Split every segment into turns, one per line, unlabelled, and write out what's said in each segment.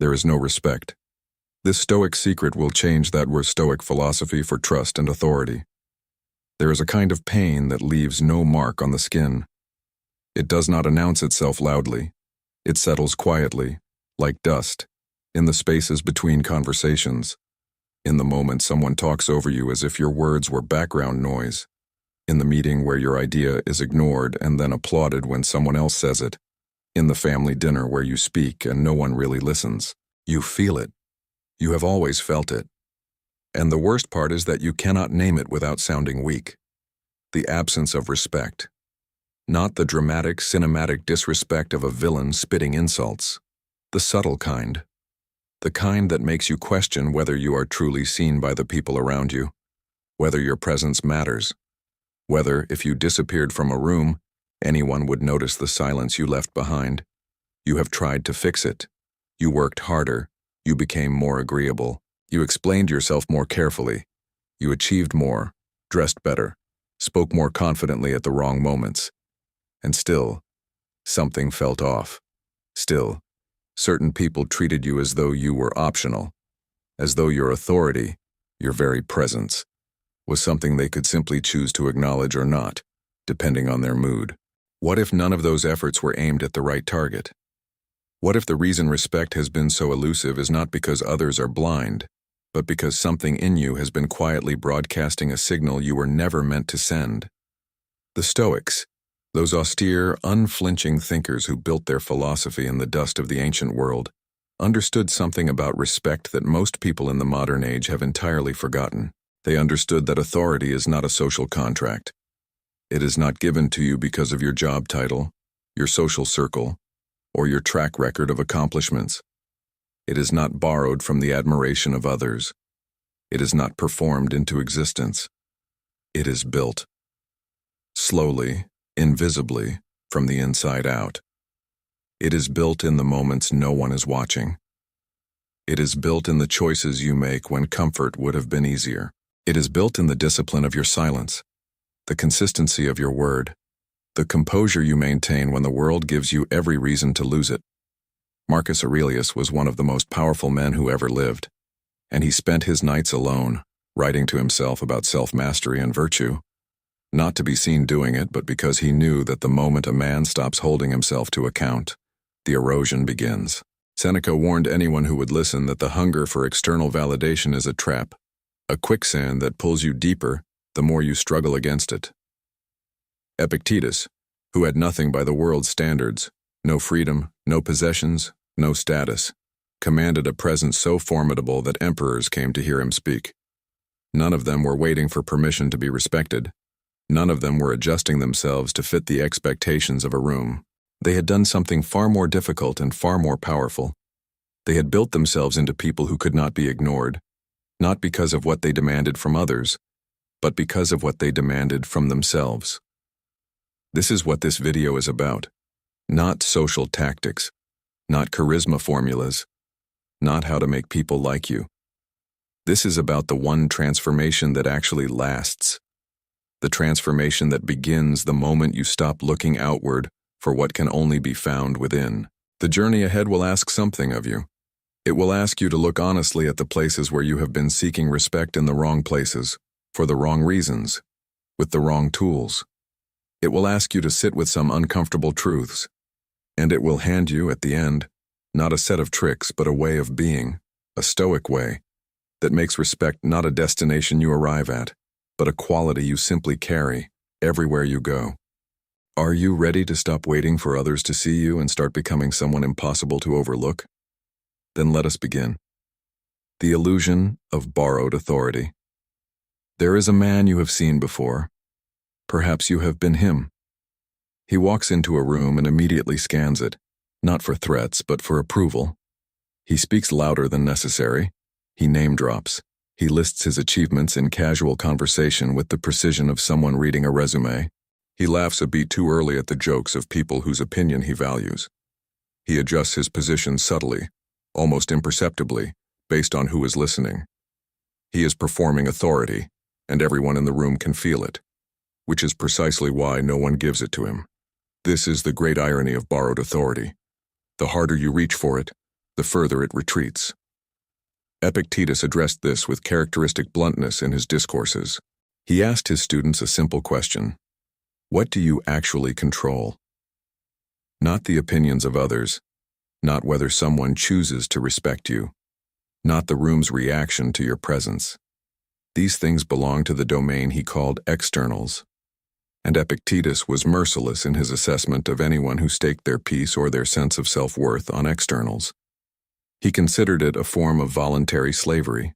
There is no respect. This Stoic secret will change that Stoic philosophy for trust and authority. There is a kind of pain that leaves no mark on the skin. It does not announce itself loudly. It settles quietly, like dust, in the spaces between conversations, in the moment someone talks over you as if your words were background noise, in the meeting where your idea is ignored and then applauded when someone else says it, in the family dinner where you speak and no one really listens. You feel it. You have always felt it. And the worst part is that you cannot name it without sounding weak. The absence of respect. Not the dramatic, cinematic disrespect of a villain spitting insults. The subtle kind. The kind that makes you question whether you are truly seen by the people around you, whether your presence matters, whether, if you disappeared from a room, anyone would notice the silence you left behind. You have tried to fix it. You worked harder. You became more agreeable. You explained yourself more carefully. You achieved more, dressed better, spoke more confidently at the wrong moments. And still, something felt off. Still, certain people treated you as though you were optional, as though your authority, your very presence, was something they could simply choose to acknowledge or not, depending on their mood. What if none of those efforts were aimed at the right target? What if the reason respect has been so elusive is not because others are blind, but because something in you has been quietly broadcasting a signal you were never meant to send? The Stoics, those austere, unflinching thinkers who built their philosophy in the dust of the ancient world, understood something about respect that most people in the modern age have entirely forgotten. They understood that authority is not a social contract. It is not given to you because of your job title, your social circle, or your track record of accomplishments. It is not borrowed from the admiration of others. It is not performed into existence. It is built. Slowly, invisibly, from the inside out. It is built in the moments no one is watching. It is built in the choices you make when comfort would have been easier. It is built in the discipline of your silence, the consistency of your word, the composure you maintain when the world gives you every reason to lose it. Marcus Aurelius was one of the most powerful men who ever lived, and he spent his nights alone, writing to himself about self-mastery and virtue. Not to be seen doing it, but because he knew that the moment a man stops holding himself to account, the erosion begins. Seneca warned anyone who would listen that the hunger for external validation is a trap, a quicksand that pulls you deeper the more you struggle against it. Epictetus, who had nothing by the world's standards, no freedom, no possessions, no status, commanded a presence so formidable that emperors came to hear him speak. None of them were waiting for permission to be respected. None of them were adjusting themselves to fit the expectations of a room. They had done something far more difficult and far more powerful. They had built themselves into people who could not be ignored, not because of what they demanded from others, but because of what they demanded from themselves. This is what this video is about. Not social tactics, not charisma formulas, not how to make people like you. This is about the one transformation that actually lasts. The transformation that begins the moment you stop looking outward for what can only be found within. The journey ahead will ask something of you. It will ask you to look honestly at the places where you have been seeking respect in the wrong places, for the wrong reasons, with the wrong tools. It will ask you to sit with some uncomfortable truths, and it will hand you, at the end, not a set of tricks, but a way of being, a Stoic way, that makes respect not a destination you arrive at, but a quality you simply carry everywhere you go. Are you ready to stop waiting for others to see you and start becoming someone impossible to overlook? Then let us begin. The illusion of borrowed authority. There is a man you have seen before. Perhaps you have been him. He walks into a room and immediately scans it, not for threats, but for approval. He speaks louder than necessary. He name drops. He lists his achievements in casual conversation with the precision of someone reading a resume. He laughs a beat too early at the jokes of people whose opinion he values. He adjusts his position subtly, almost imperceptibly, based on who is listening. He is performing authority, and everyone in the room can feel it, which is precisely why no one gives it to him. This is the great irony of borrowed authority. The harder you reach for it, the further it retreats. Epictetus addressed this with characteristic bluntness in his discourses. He asked his students a simple question: what do you actually control? Not the opinions of others, not whether someone chooses to respect you, not the room's reaction to your presence. These things belong to the domain he called externals. And Epictetus was merciless in his assessment of anyone who staked their peace or their sense of self-worth on externals. He considered it a form of voluntary slavery.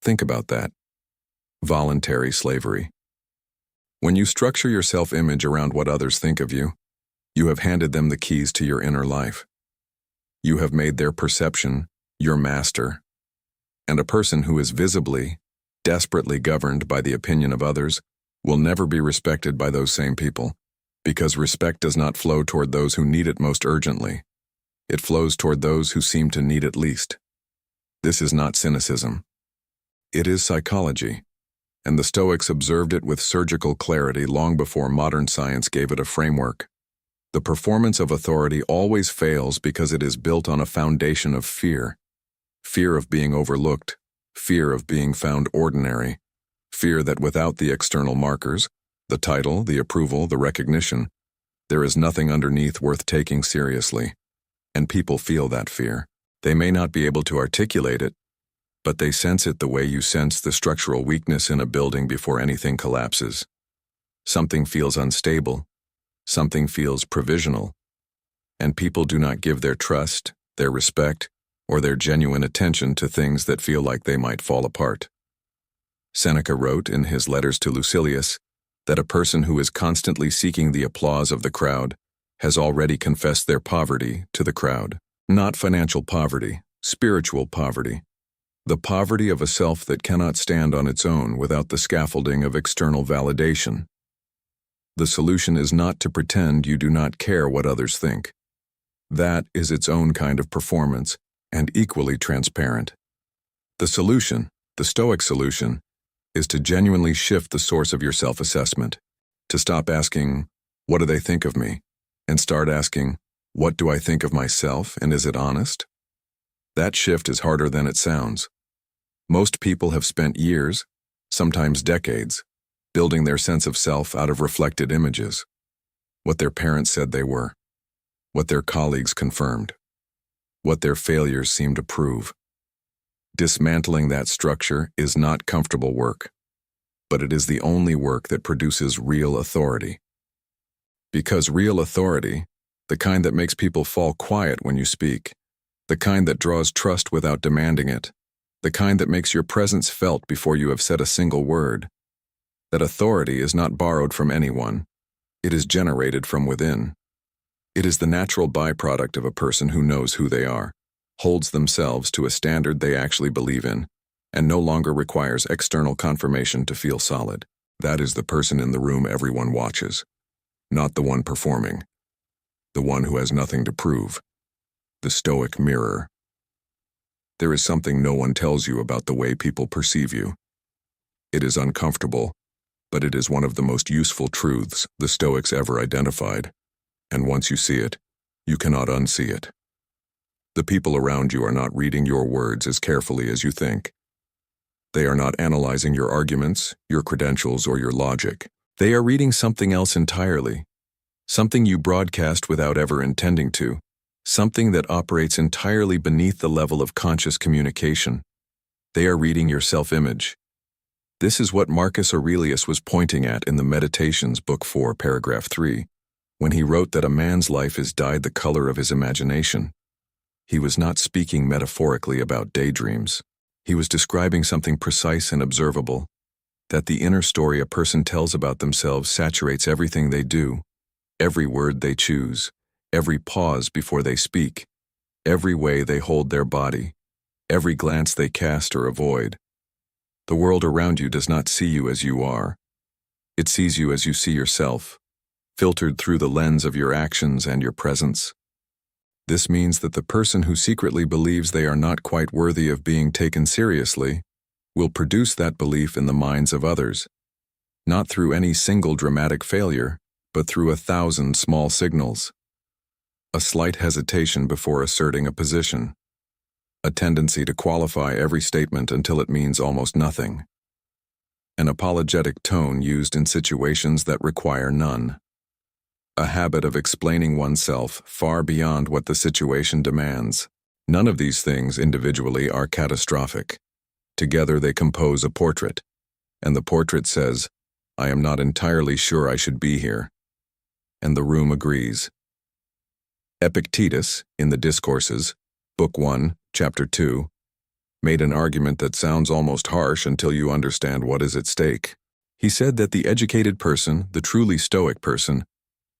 Think about that. Voluntary slavery. When you structure your self-image around what others think of you, you have handed them the keys to your inner life. You have made their perception your master. And a person who is visibly, desperately governed by the opinion of others will never be respected by those same people, because respect does not flow toward those who need it most urgently. It flows toward those who seem to need it least. This is not cynicism. It is psychology, and the Stoics observed it with surgical clarity long before modern science gave it a framework. The performance of authority always fails because it is built on a foundation of fear. Fear of being overlooked, fear of being found ordinary, fear that without the external markers, the title, the approval, the recognition, there is nothing underneath worth taking seriously. And people feel that fear. They may not be able to articulate it, but they sense it the way you sense the structural weakness in a building before anything collapses. Something feels unstable, something feels provisional, and people do not give their trust, their respect, or their genuine attention to things that feel like they might fall apart. Seneca wrote in his letters to Lucilius that a person who is constantly seeking the applause of the crowd has already confessed their poverty to the crowd. Not financial poverty, spiritual poverty. The poverty of a self that cannot stand on its own without the scaffolding of external validation. The solution is not to pretend you do not care what others think. That is its own kind of performance, and equally transparent. The solution, the Stoic solution, is to genuinely shift the source of your self-assessment, to stop asking, what do they think of me, and start asking, what do I think of myself, and is it honest? That shift is harder than it sounds. Most people have spent years, sometimes decades, building their sense of self out of reflected images, what their parents said they were, what their colleagues confirmed, what their failures seemed to prove. Dismantling that structure is not comfortable work, but it is the only work that produces real authority. Because real authority, the kind that makes people fall quiet when you speak, the kind that draws trust without demanding it, the kind that makes your presence felt before you have said a single word, that authority is not borrowed from anyone, it is generated from within. It is the natural byproduct of a person who knows who they are, holds themselves to a standard they actually believe in, and no longer requires external confirmation to feel solid. That is the person in the room everyone watches, not the one performing, the one who has nothing to prove. The Stoic Mirror. There is something no one tells you about the way people perceive you. It is uncomfortable, but it is one of the most useful truths the Stoics ever identified, and once you see it, you cannot unsee it. The people around you are not reading your words as carefully as you think. They are not analyzing your arguments, your credentials, or your logic. They are reading something else entirely, something you broadcast without ever intending to, something that operates entirely beneath the level of conscious communication. They are reading your self-image. This is what Marcus Aurelius was pointing at in the Meditations, Book 4, Paragraph 3, when he wrote that a man's life is dyed the color of his imagination. He was not speaking metaphorically about daydreams. He was describing something precise and observable, that the inner story a person tells about themselves saturates everything they do, every word they choose, every pause before they speak, every way they hold their body, every glance they cast or avoid. The world around you does not see you as you are. It sees you as you see yourself, filtered through the lens of your actions and your presence. This means that the person who secretly believes they are not quite worthy of being taken seriously will produce that belief in the minds of others, not through any single dramatic failure, but through 1,000 small signals. A slight hesitation before asserting a position, a tendency to qualify every statement until it means almost nothing, an apologetic tone used in situations that require none, a habit of explaining oneself far beyond what the situation demands. None of these things individually are catastrophic. Together they compose a portrait, and the portrait says, "I am not entirely sure I should be here," and the room agrees. Epictetus, in the Discourses, Book 1, Chapter 2, made an argument that sounds almost harsh until you understand what is at stake. He said that the educated person, the truly Stoic person,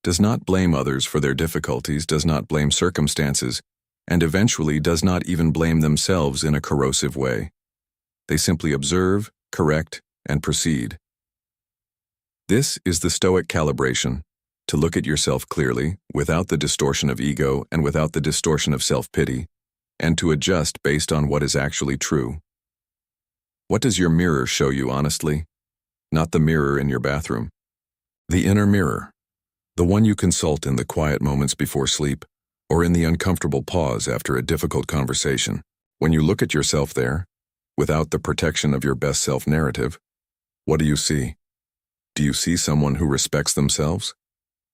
does not blame others for their difficulties, does not blame circumstances, and eventually does not even blame themselves in a corrosive way. They simply observe, correct, and proceed. This is the Stoic calibration, to look at yourself clearly, without the distortion of ego and without the distortion of self-pity, and to adjust based on what is actually true. What does your mirror show you honestly? Not the mirror in your bathroom. The inner mirror, the one you consult in the quiet moments before sleep, or in the uncomfortable pause after a difficult conversation. When you look at yourself there, without the protection of your best self narrative, what do you see? Do you see someone who respects themselves?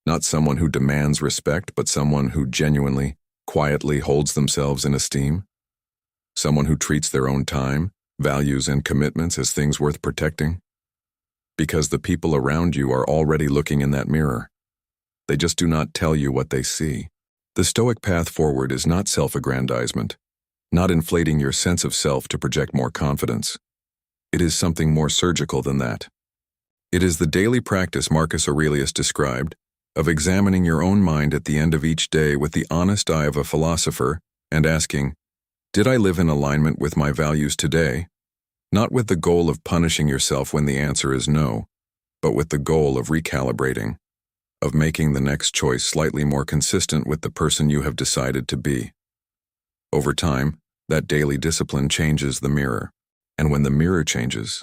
Not someone who demands respect, but someone who genuinely, quietly holds themselves in esteem? Someone who treats their own time, values, and commitments as things worth protecting? Because the people around you are already looking in that mirror. They just do not tell you what they see. The Stoic path forward is not self-aggrandizement, not inflating your sense of self to project more confidence. It is something more surgical than that. It is the daily practice Marcus Aurelius described, of examining your own mind at the end of each day with the honest eye of a philosopher and asking, did I live in alignment with my values today? Not with the goal of punishing yourself when the answer is no, but with the goal of recalibrating, of making the next choice slightly more consistent with the person you have decided to be. Over time, that daily discipline changes the mirror, and when the mirror changes,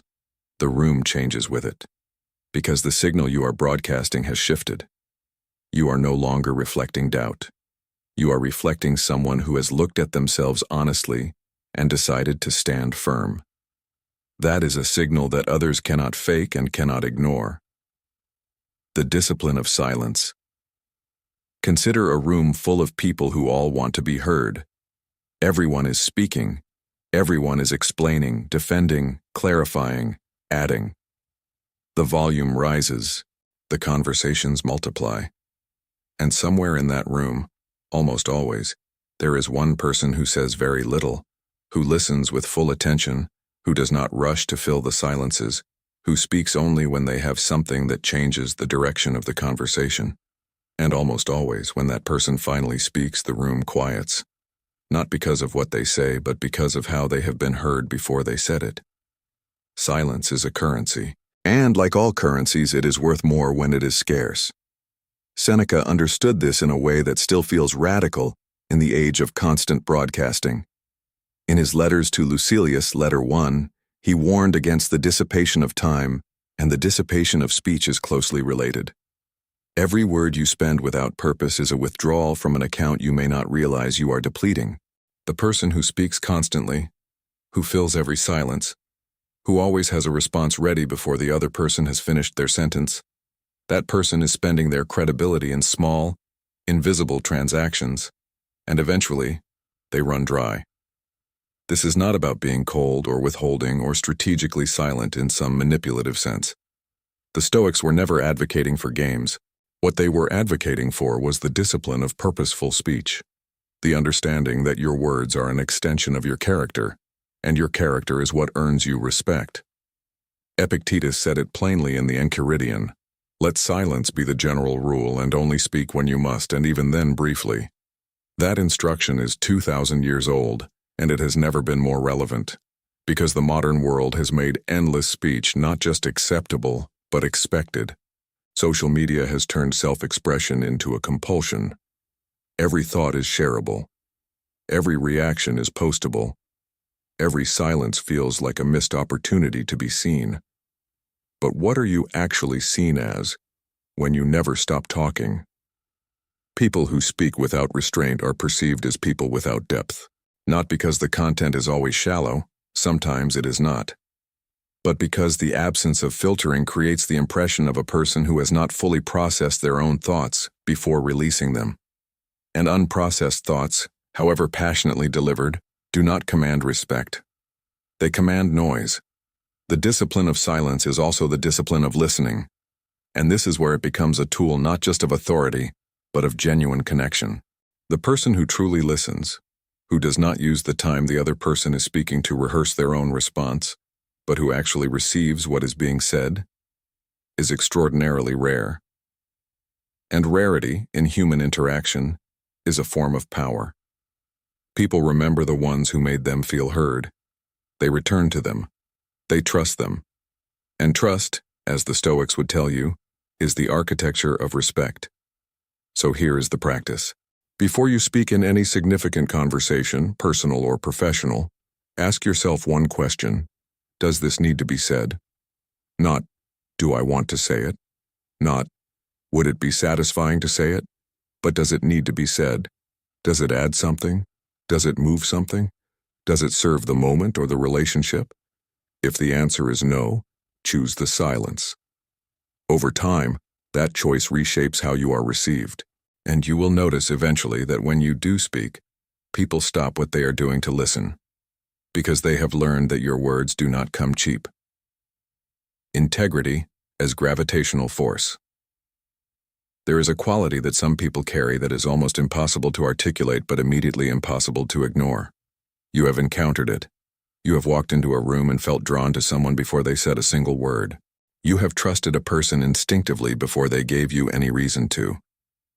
the room changes with it, because the signal you are broadcasting has shifted. You are no longer reflecting doubt. You are reflecting someone who has looked at themselves honestly and decided to stand firm. That is a signal that others cannot fake and cannot ignore. The discipline of silence. Consider a room full of people who all want to be heard. Everyone is speaking. Everyone is explaining, defending, clarifying, adding. The volume rises. The conversations multiply. And somewhere in that room, almost always, there is one person who says very little, who listens with full attention, who does not rush to fill the silences, who speaks only when they have something that changes the direction of the conversation. And almost always, when that person finally speaks, the room quiets, not because of what they say, but because of how they have been heard before they said it. Silence is a currency, and like all currencies, it is worth more when it is scarce. Seneca understood this in a way that still feels radical in the age of constant broadcasting. In his letters to Lucilius, Letter 1, he warned against the dissipation of time, and the dissipation of speech is closely related. Every word you spend without purpose is a withdrawal from an account you may not realize you are depleting. The person who speaks constantly, who fills every silence, who always has a response ready before the other person has finished their sentence, that person is spending their credibility in small, invisible transactions, and eventually, they run dry. This is not about being cold or withholding or strategically silent in some manipulative sense. The Stoics were never advocating for games. What they were advocating for was the discipline of purposeful speech, the understanding that your words are an extension of your character, and your character is what earns you respect. Epictetus said it plainly in the Enchiridion, "Let silence be the general rule and only speak when you must, and even then briefly." That instruction is 2,000 years old, and it has never been more relevant, because the modern world has made endless speech not just acceptable, but expected. Social media has turned self-expression into a compulsion. Every thought is shareable. Every reaction is postable. Every silence feels like a missed opportunity to be seen. But what are you actually seen as when you never stop talking? People who speak without restraint are perceived as people without depth, Not because the content is always shallow, sometimes it is not, but because the absence of filtering creates the impression of a person who has not fully processed their own thoughts before releasing them. And unprocessed thoughts, however passionately delivered, do not command respect. They command noise. The discipline of silence is also the discipline of listening, and this is where it becomes a tool not just of authority, but of genuine connection. The person who truly listens, who does not use the time the other person is speaking to rehearse their own response, but who actually receives what is being said, is extraordinarily rare. And rarity, in human interaction, is a form of power. People remember the ones who made them feel heard. They return to them. They trust them. And trust, as the Stoics would tell you, is the architecture of respect. So here is the practice. Before you speak in any significant conversation, personal or professional, ask yourself one question. Does this need to be said? Not, do I want to say it? Not, would it be satisfying to say it? But does it need to be said? Does it add something? Does it move something? Does it serve the moment or the relationship? If the answer is no, choose the silence. Over time, that choice reshapes how you are received, and you will notice eventually that when you do speak, people stop what they are doing to listen, because they have learned that your words do not come cheap. Integrity as gravitational force. There is a quality that some people carry that is almost impossible to articulate but immediately impossible to ignore. You have encountered it. You have walked into a room and felt drawn to someone before they said a single word. You have trusted a person instinctively before they gave you any reason to.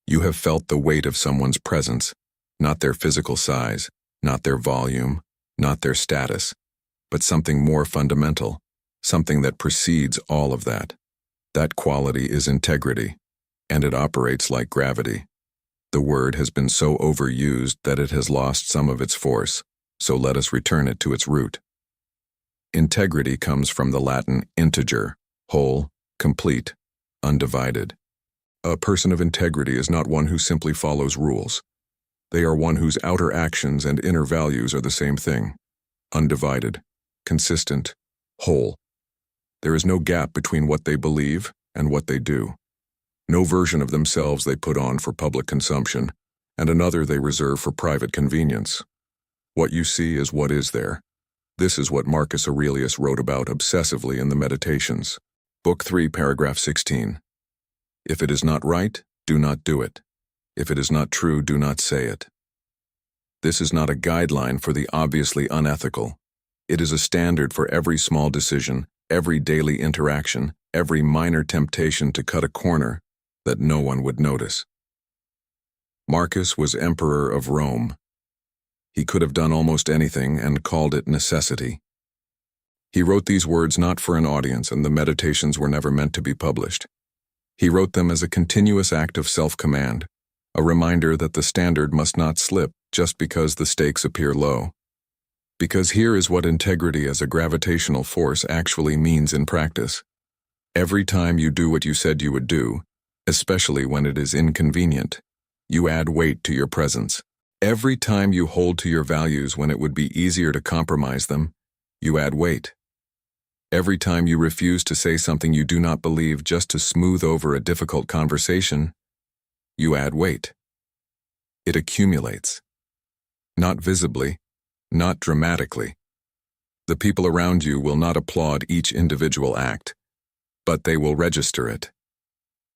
You have felt the weight of someone's presence, not their physical size, not their volume, not their status, but something more fundamental, something that precedes all of that. That quality is integrity, and it operates like gravity. The word has been so overused that it has lost some of its force, so let us return it to its root. Integrity comes from the Latin integer, whole, complete, undivided. A person of integrity is not one who simply follows rules. They are one whose outer actions and inner values are the same thing, undivided, consistent, whole. There is no gap between what they believe and what they do. No version of themselves they put on for public consumption, and another they reserve for private convenience. What you see is what is there. This is what Marcus Aurelius wrote about obsessively in the Meditations. Book 3, paragraph 16. If it is not right, do not do it. If it is not true, do not say it. This is not a guideline for the obviously unethical. It is a standard for every small decision, every daily interaction, every minor temptation to cut a corner that no one would notice. Marcus was emperor of Rome. He could have done almost anything and called it necessity. He wrote these words not for an audience, and the Meditations were never meant to be published. He wrote them as a continuous act of self-command, a reminder that the standard must not slip just because the stakes appear low. Because here is what integrity as a gravitational force actually means in practice. Every time you do what you said you would do, especially when it is inconvenient, you add weight to your presence. Every time you hold to your values when it would be easier to compromise them, you add weight. Every time you refuse to say something you do not believe just to smooth over a difficult conversation, you add weight. It accumulates. Not visibly, not dramatically. The people around you will not applaud each individual act, but they will register it.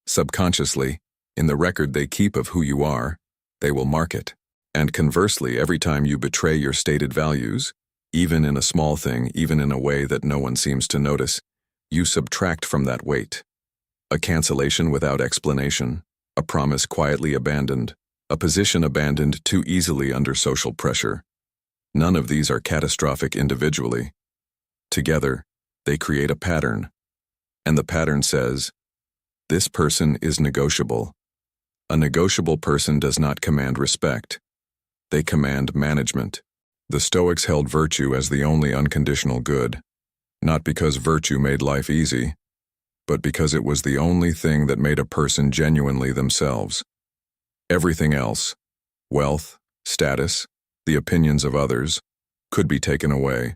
Subconsciously, in the record they keep of who you are, they will mark it. And conversely, every time you betray your stated values, even in a small thing, even in a way that no one seems to notice, you subtract from that weight. A cancellation without explanation, a promise quietly abandoned, a position abandoned too easily under social pressure. None of these are catastrophic individually. Together, they create a pattern. And the pattern says, this person is negotiable. A negotiable person does not command respect. They command management. The Stoics held virtue as the only unconditional good, not because virtue made life easy, but because it was the only thing that made a person genuinely themselves. Everything else, wealth, status, the opinions of others, could be taken away.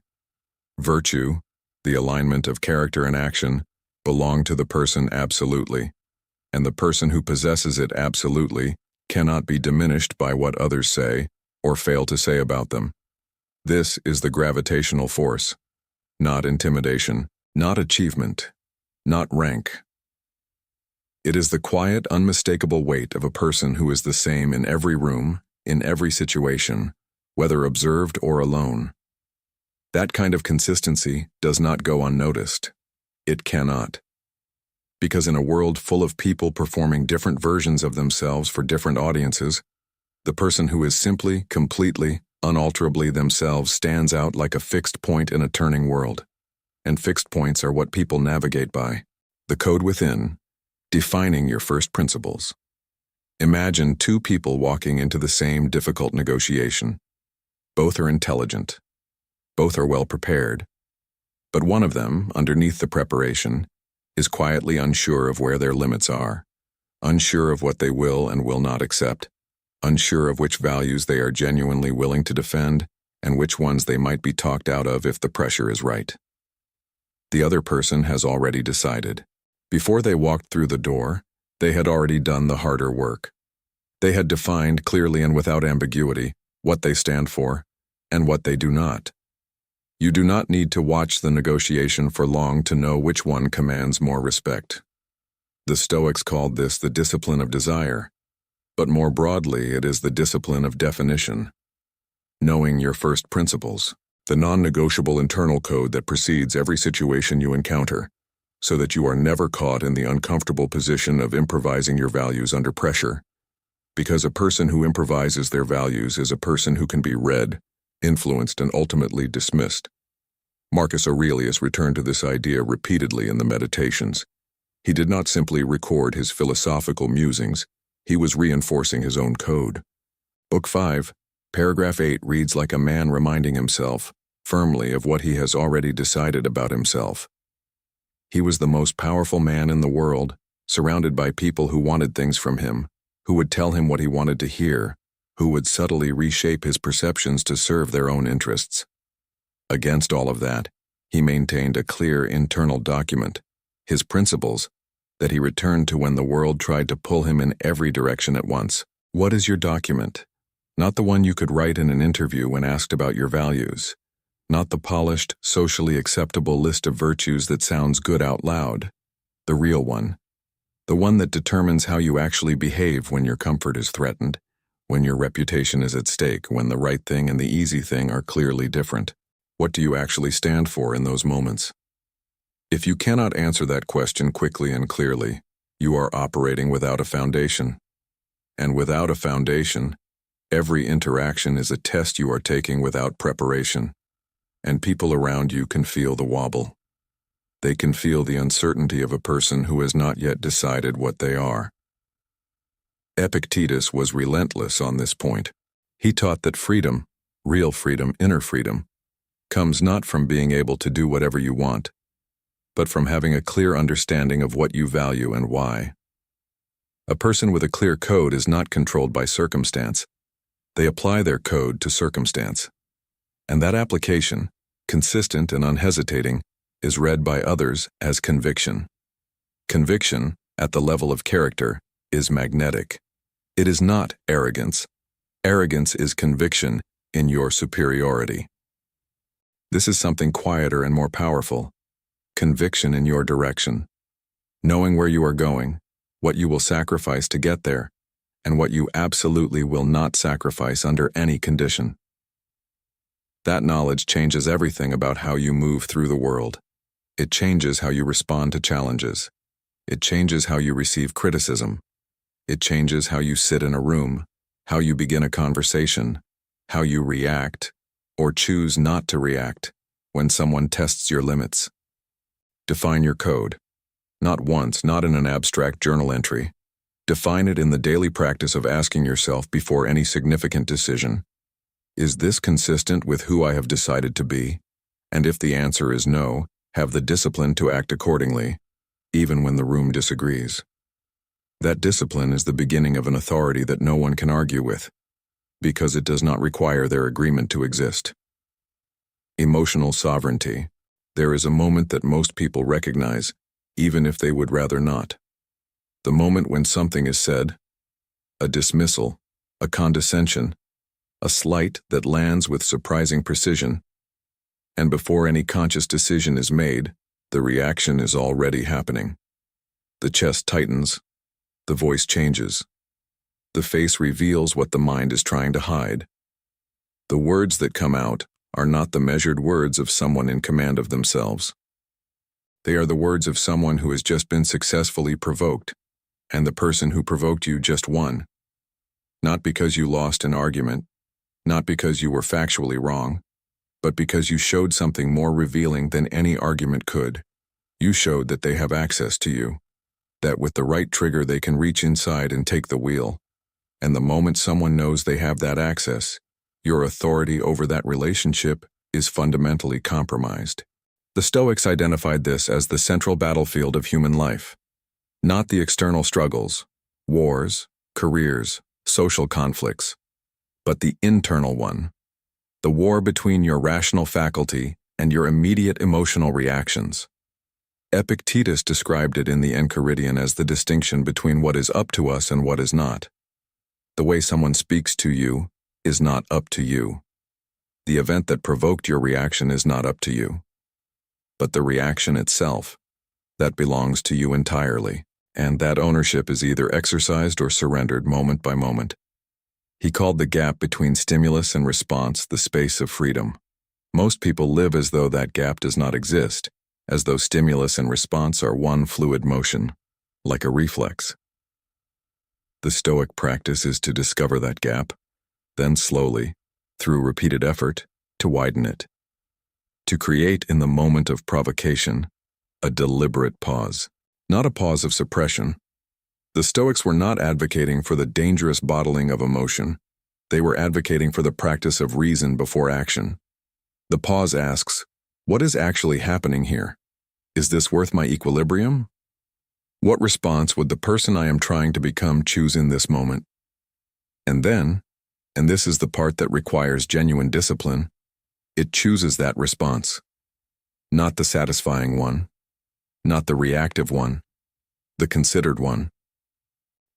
Virtue, the alignment of character and action, belong to the person absolutely, and the person who possesses it absolutely cannot be diminished by what others say or fail to say about them. This is the gravitational force, not intimidation, not achievement, not rank. It is the quiet, unmistakable weight of a person who is the same in every room, in every situation, whether observed or alone. That kind of consistency does not go unnoticed. It cannot. Because in a world full of people performing different versions of themselves for different audiences, the person who is simply, completely, unalterably themselves stands out like a fixed point in a turning world. And fixed points are what people navigate by. The code within, defining your first principles. Imagine two people walking into the same difficult negotiation. Both are intelligent. Both are well prepared. But one of them, underneath the preparation, is quietly unsure of where their limits are, unsure of what they will and will not accept, unsure of which values they are genuinely willing to defend and which ones they might be talked out of if the pressure is right. The other person has already decided. Before they walked through the door, they had already done the harder work. They had defined clearly and without ambiguity what they stand for and what they do not. You do not need to watch the negotiation for long to know which one commands more respect. The Stoics called this the discipline of desire, but more broadly it is the discipline of definition. Knowing your first principles, the non-negotiable internal code that precedes every situation you encounter, so that you are never caught in the uncomfortable position of improvising your values under pressure. Because a person who improvises their values is a person who can be read, influenced, and ultimately dismissed. Marcus Aurelius returned to this idea repeatedly in the Meditations. He did not simply record his philosophical musings, he was reinforcing his own code. Book 5, paragraph 8 reads like a man reminding himself, firmly, of what he has already decided about himself. He was the most powerful man in the world, surrounded by people who wanted things from him, who would tell him what he wanted to hear, who would subtly reshape his perceptions to serve their own interests. Against all of that, he maintained a clear internal document, his principles, that he returned to when the world tried to pull him in every direction at once. What is your document? Not the one you could write in an interview when asked about your values. Not the polished, socially acceptable list of virtues that sounds good out loud. The real one. The one that determines how you actually behave when your comfort is threatened, when your reputation is at stake, when the right thing and the easy thing are clearly different. What do you actually stand for in those moments? If you cannot answer that question quickly and clearly, you are operating without a foundation. And without a foundation, every interaction is a test you are taking without preparation. And people around you can feel the wobble. They can feel the uncertainty of a person who has not yet decided what they are. Epictetus was relentless on this point. He taught that freedom, real freedom, inner freedom, comes not from being able to do whatever you want, but from having a clear understanding of what you value and why. A person with a clear code is not controlled by circumstance. They apply their code to circumstance. And that application, consistent and unhesitating, is read by others as conviction. Conviction, at the level of character, is magnetic. It is not arrogance. Arrogance is conviction in your superiority. This is something quieter and more powerful. Conviction in your direction. Knowing where you are going, what you will sacrifice to get there, and what you absolutely will not sacrifice under any condition. That knowledge changes everything about how you move through the world. It changes how you respond to challenges. It changes how you receive criticism. It changes how you sit in a room, how you begin a conversation, how you react, or choose not to react, when someone tests your limits. Define your code. Not once, not in an abstract journal entry. Define it in the daily practice of asking yourself before any significant decision, is this consistent with who I have decided to be? And if the answer is no, have the discipline to act accordingly, even when the room disagrees. That discipline is the beginning of an authority that no one can argue with, because it does not require their agreement to exist. Emotional sovereignty. There is a moment that most people recognize, even if they would rather not. The moment when something is said, a dismissal, a condescension, a slight that lands with surprising precision, and before any conscious decision is made, the reaction is already happening. The chest tightens, the voice changes, the face reveals what the mind is trying to hide. The words that come out are not the measured words of someone in command of themselves. They are the words of someone who has just been successfully provoked, and the person who provoked you just won. Not because you lost an argument, not because you were factually wrong, but because you showed something more revealing than any argument could. You showed that they have access to you, that with the right trigger they can reach inside and take the wheel. And the moment someone knows they have that access, your authority over that relationship is fundamentally compromised. The Stoics identified this as the central battlefield of human life. Not the external struggles, wars, careers, social conflicts, but the internal one. The war between your rational faculty and your immediate emotional reactions. Epictetus described it in the Enchiridion as the distinction between what is up to us and what is not. The way someone speaks to you is not up to you. The event that provoked your reaction is not up to you. But the reaction itself, that belongs to you entirely, and that ownership is either exercised or surrendered moment by moment. He called the gap between stimulus and response the space of freedom. Most people live as though that gap does not exist, as though stimulus and response are one fluid motion, like a reflex. The Stoic practice is to discover that gap, then slowly, through repeated effort, to widen it. To create in the moment of provocation a deliberate pause, not a pause of suppression. The Stoics were not advocating for the dangerous bottling of emotion. They were advocating for the practice of reason before action. The pause asks, what is actually happening here? Is this worth my equilibrium? What response would the person I am trying to become choose in this moment? And then, and this is the part that requires genuine discipline, it chooses that response. Not the satisfying one, not the reactive one, the considered one.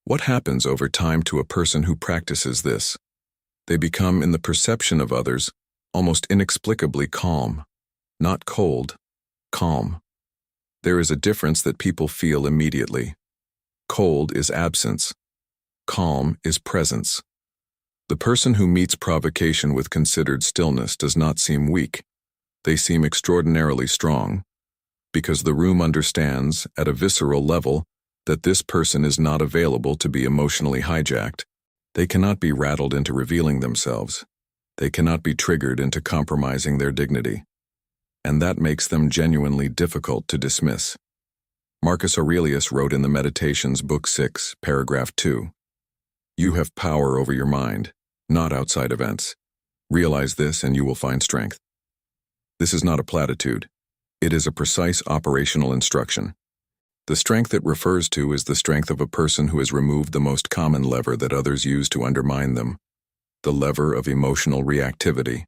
What happens over time to a person who practices this? They become, in the perception of others, almost inexplicably calm, not cold, calm. There is a difference that people feel immediately. Cold is absence. Calm is presence. The person who meets provocation with considered stillness does not seem weak. They seem extraordinarily strong, because the room understands, at a visceral level, that this person is not available to be emotionally hijacked. They cannot be rattled into revealing themselves. They cannot be triggered into compromising their dignity. And that makes them genuinely difficult to dismiss. Marcus Aurelius wrote in the Meditations, Book 6, Paragraph 2, "You have power over your mind, not outside events. Realize this and you will find strength." This is not a platitude. It is a precise operational instruction. The strength it refers to is the strength of a person who has removed the most common lever that others use to undermine them, the lever of emotional reactivity.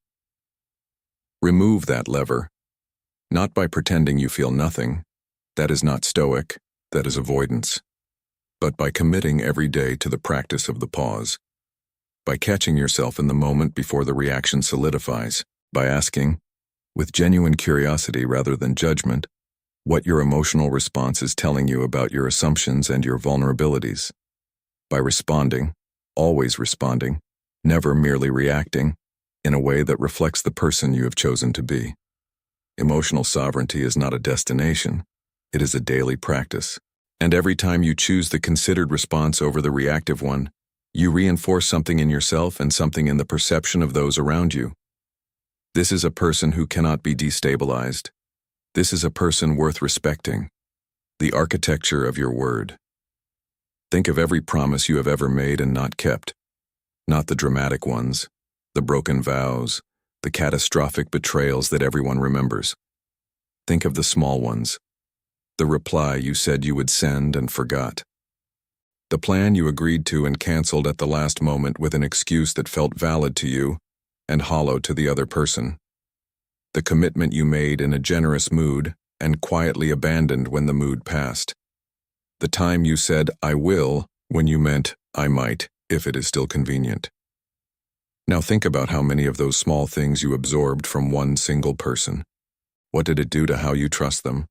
Remove that lever, not by pretending you feel nothing. That is not Stoic, that is avoidance. But by committing every day to the practice of the pause, by catching yourself in the moment before the reaction solidifies, by asking, with genuine curiosity rather than judgment, what your emotional response is telling you about your assumptions and your vulnerabilities. By responding, always responding, never merely reacting, in a way that reflects the person you have chosen to be. Emotional sovereignty is not a destination, it is a daily practice. And every time you choose the considered response over the reactive one, you reinforce something in yourself and something in the perception of those around you. This is a person who cannot be destabilized. This is a person worth respecting. The architecture of your word. Think of every promise you have ever made and not kept. Not the dramatic ones, the broken vows, the catastrophic betrayals that everyone remembers. Think of the small ones. The reply you said you would send and forgot. The plan you agreed to and canceled at the last moment with an excuse that felt valid to you and hollow to the other person. The commitment you made in a generous mood and quietly abandoned when the mood passed. The time you said, "I will," when you meant, "I might," if it is still convenient. Now think about how many of those small things you absorbed from one single person. What did it do to how you trust them?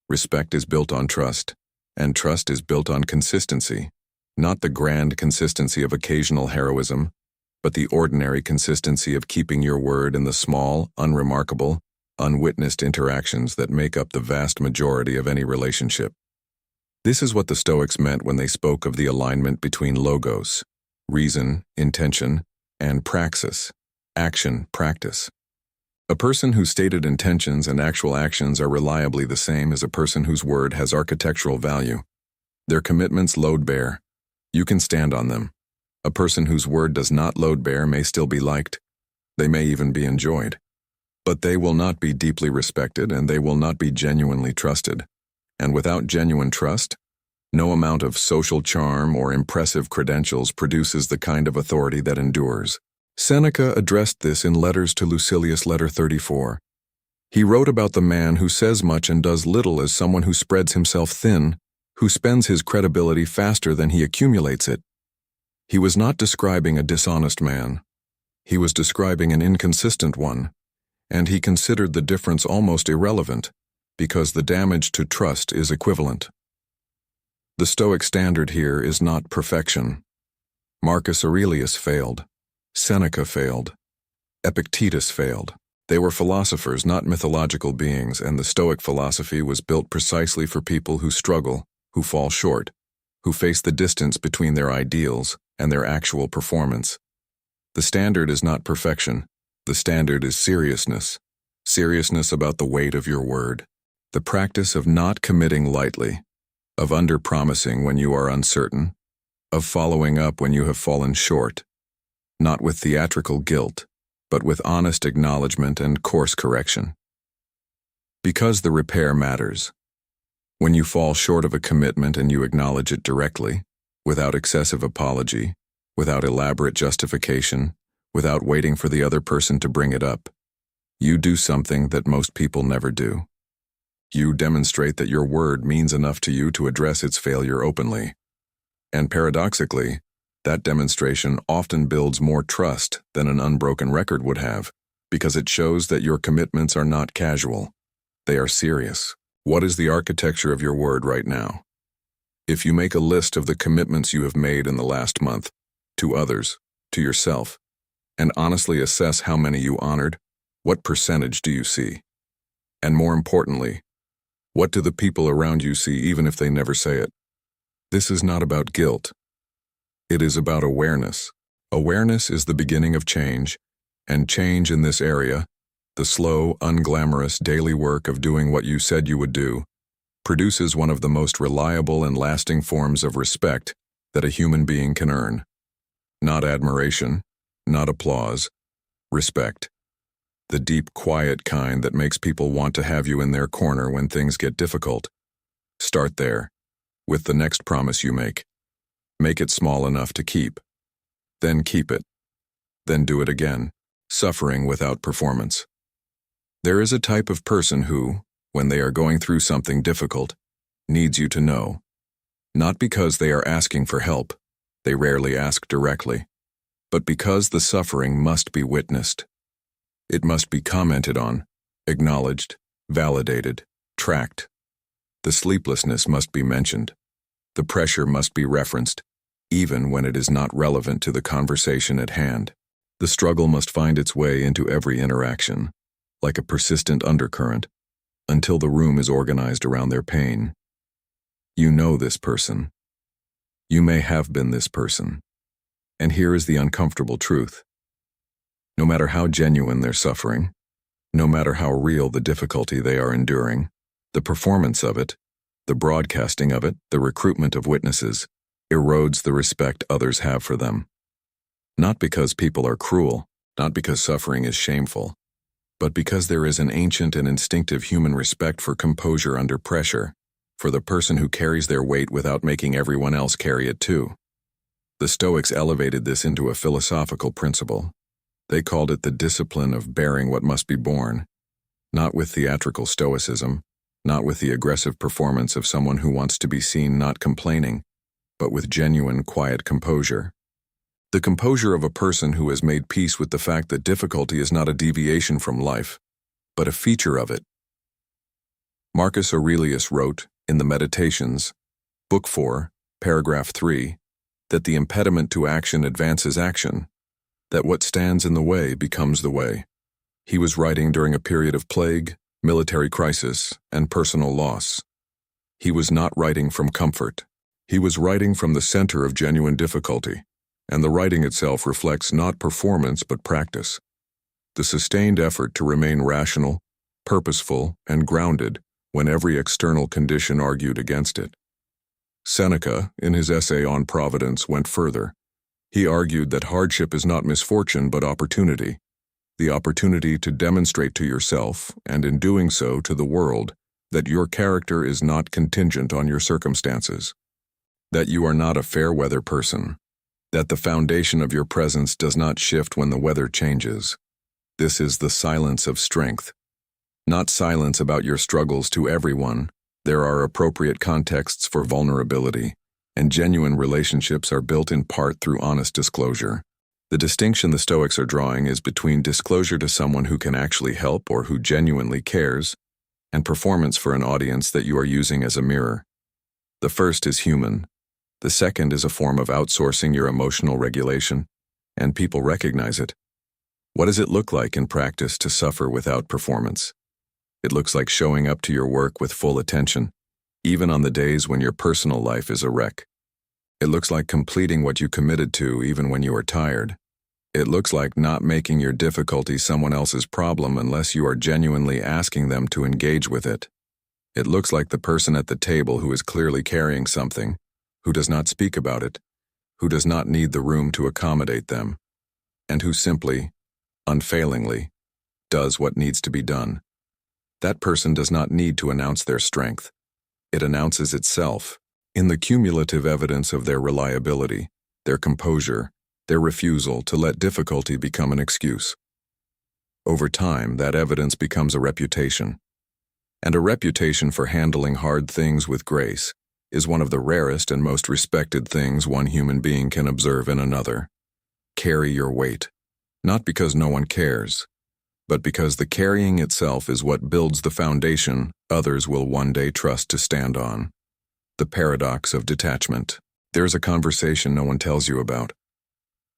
Respect is built on trust, and trust is built on consistency. Not the grand consistency of occasional heroism, but the ordinary consistency of keeping your word in the small, unremarkable, unwitnessed interactions that make up the vast majority of any relationship. This is what the Stoics meant when they spoke of the alignment between logos, reason, intention, and praxis, action, practice. A person whose stated intentions and actual actions are reliably the same is a person whose word has architectural value. Their commitments load bear. You can stand on them. A person whose word does not load bear may still be liked. They may even be enjoyed. But they will not be deeply respected, and they will not be genuinely trusted. And without genuine trust, no amount of social charm or impressive credentials produces the kind of authority that endures. Seneca addressed this in Letters to Lucilius, Letter 34. He wrote about the man who says much and does little as someone who spreads himself thin, who spends his credibility faster than he accumulates it. He was not describing a dishonest man. He was describing an inconsistent one, and he considered the difference almost irrelevant, because the damage to trust is equivalent. The Stoic standard here is not perfection. Marcus Aurelius failed. Seneca failed. Epictetus failed. They were philosophers, not mythological beings, and the Stoic philosophy was built precisely for people who struggle, who fall short, who face the distance between their ideals and their actual performance. The standard is not perfection. The standard is seriousness. Seriousness about the weight of your word. The practice of not committing lightly, of under-promising when you are uncertain, of following up when you have fallen short, not with theatrical guilt, but with honest acknowledgement and course correction. Because the repair matters. When you fall short of a commitment and you acknowledge it directly, without excessive apology, without elaborate justification, without waiting for the other person to bring it up, you do something that most people never do. You demonstrate that your word means enough to you to address its failure openly. And paradoxically, that demonstration often builds more trust than an unbroken record would have, because it shows that your commitments are not casual. They are serious. What is the architecture of your word right now? If you make a list of the commitments you have made in the last month, to others, to yourself, and honestly assess how many you honored, what percentage do you see? And more importantly, what do the people around you see even if they never say it? This is not about guilt. It is about awareness. Awareness is the beginning of change, and change in this area, the slow, unglamorous daily work of doing what you said you would do, produces one of the most reliable and lasting forms of respect that a human being can earn. Not admiration, not applause, respect. The deep, quiet kind that makes people want to have you in their corner when things get difficult. Start there, with the next promise you make. Make it small enough to keep. Then keep it. Then do it again, suffering without performance. There is a type of person who, when they are going through something difficult, needs you to know. Not because they are asking for help, they rarely ask directly, but because the suffering must be witnessed. It must be commented on, acknowledged, validated, tracked. The sleeplessness must be mentioned. The pressure must be referenced, even when it is not relevant to the conversation at hand. The struggle must find its way into every interaction, like a persistent undercurrent, until the room is organized around their pain. You know this person. You may have been this person. And here is the uncomfortable truth. No matter how genuine their suffering, no matter how real the difficulty they are enduring, the performance of it, the broadcasting of it, the recruitment of witnesses, erodes the respect others have for them. Not because people are cruel, not because suffering is shameful, but because there is an ancient and instinctive human respect for composure under pressure. for the person who carries their weight without making everyone else carry it too. The Stoics elevated this into a philosophical principle. They called it the discipline of bearing what must be borne, not with theatrical stoicism, not with the aggressive performance of someone who wants to be seen not complaining, but with genuine, quiet composure. The composure of a person who has made peace with the fact that difficulty is not a deviation from life, but a feature of it. Marcus Aurelius wrote, in the Meditations, Book 4, paragraph 3, that the impediment to action advances action, that what stands in the way becomes the way. He was writing during a period of plague, military crisis, and personal loss. He was not writing from comfort. He was writing from the center of genuine difficulty, and the writing itself reflects not performance but practice. The sustained effort to remain rational, purposeful, and grounded when every external condition argued against it. Seneca, in his essay on Providence, went further. He argued that hardship is not misfortune but opportunity, the opportunity to demonstrate to yourself, and in doing so to the world, that your character is not contingent on your circumstances, that you are not a fair-weather person, that the foundation of your presence does not shift when the weather changes. This is the silence of strength. Not silence about your struggles to everyone. There are appropriate contexts for vulnerability, and genuine relationships are built in part through honest disclosure. The distinction the Stoics are drawing is between disclosure to someone who can actually help or who genuinely cares, and performance for an audience that you are using as a mirror. The first is human. The second is a form of outsourcing your emotional regulation, and people recognize it. What does it look like in practice to suffer without performance? It looks like showing up to your work with full attention, even on the days when your personal life is a wreck. It looks like completing what you committed to even when you are tired. It looks like not making your difficulty someone else's problem unless you are genuinely asking them to engage with it. It looks like the person at the table who is clearly carrying something, who does not speak about it, who does not need the room to accommodate them, and who simply, unfailingly, does what needs to be done. That person does not need to announce their strength. It announces itself in the cumulative evidence of their reliability, their composure, their refusal to let difficulty become an excuse. Over time, that evidence becomes a reputation. And a reputation for handling hard things with grace is one of the rarest and most respected things one human being can observe in another. Carry your weight, not because no one cares, but because the carrying itself is what builds the foundation others will one day trust to stand on. The Paradox of Detachment. There's a conversation no one tells you about.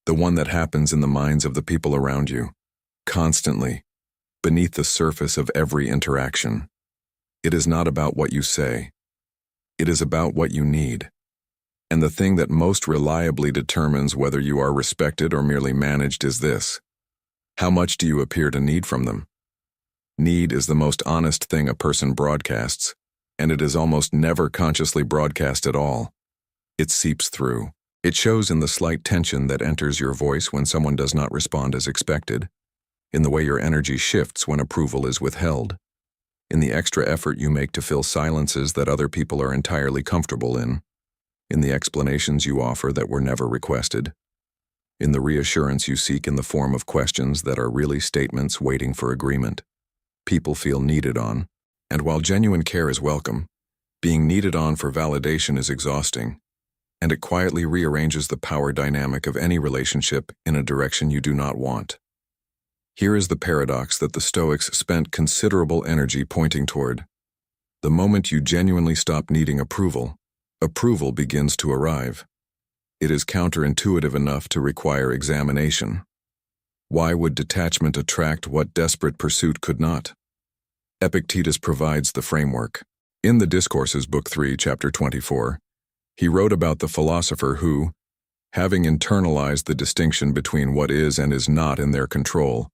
The one that happens in the minds of the people around you, constantly, beneath the surface of every interaction. It is not about what you say. It is about what you need. And the thing that most reliably determines whether you are respected or merely managed is this: how much do you appear to need from them? Need is the most honest thing a person broadcasts, and it is almost never consciously broadcast at all. It seeps through. It shows in the slight tension that enters your voice when someone does not respond as expected, in the way your energy shifts when approval is withheld, in the extra effort you make to fill silences that other people are entirely comfortable in the explanations you offer that were never requested, in the reassurance you seek in the form of questions that are really statements waiting for agreement. People feel needed on, and while genuine care is welcome, being needed on for validation is exhausting, and it quietly rearranges the power dynamic of any relationship in a direction you do not want. Here is the paradox that the Stoics spent considerable energy pointing toward. The moment you genuinely stop needing approval, approval begins to arrive. It is counterintuitive enough to require examination. Why would detachment attract what desperate pursuit could not? Epictetus provides the framework. In the Discourses, Book 3, Chapter 24, he wrote about the philosopher who, having internalized the distinction between what is and is not in their control,